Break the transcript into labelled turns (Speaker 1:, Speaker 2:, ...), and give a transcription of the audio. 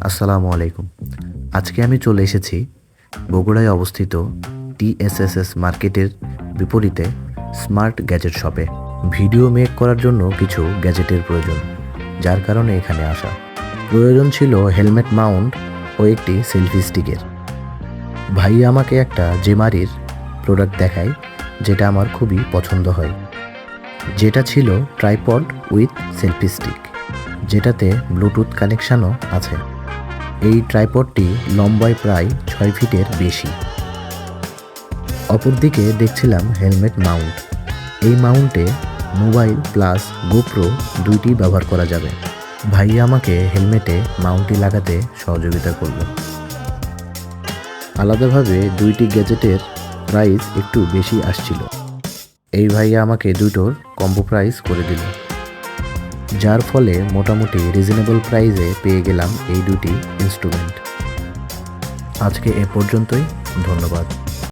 Speaker 1: আসসালামু আলাইকুম। আজকে আমি চলে এসেছি বগুড়ায় অবস্থিত টিএসএসএস মার্কেটের বিপরীতে স্মার্ট গ্যাজেট শপে। ভিডিও মেক করার জন্য কিছু গ্যাজেটের প্রয়োজন, যার কারণে এখানে আসা। প্রয়োজন ছিল হেলমেট মাউন্ট ও একটি সেলফি স্টিকের। ভাই আমাকে একটা জেমারির প্রোডাক্ট দেখায়, যেটা আমার খুবই পছন্দ হয়, যেটা ছিল ট্রাইপড উইথ সেলফি স্টিক, যেটাতে ব্লুটুথ কানেকশানও আছে। এই ট্রাইপডটি লম্বায় প্রায় 6 ফিটের বেশি। অপরদিকে দেখছিলাম হেলমেট মাউন্ট। এই মাউন্টে মোবাইল প্লাস গোপ্রো দুইটি ব্যবহার করা যাবে। ভাইয়া আমাকে হেলমেটে মাউন্টটি লাগাতে সহযোগিতা করল। আলাদাভাবে দুইটি গ্যাজেটের প্রাইস একটু বেশি আসছিল। এই ভাইয়া আমাকে দুটোর কম্বো প্রাইস করে দিল, যার ফলে মোটামুটি রিজনেবল প্রাইসে পেয়ে গেলাম এই দুটি ইনস্ট্রুমেন্ট। আজকে এ পর্যন্তই, ধন্যবাদ।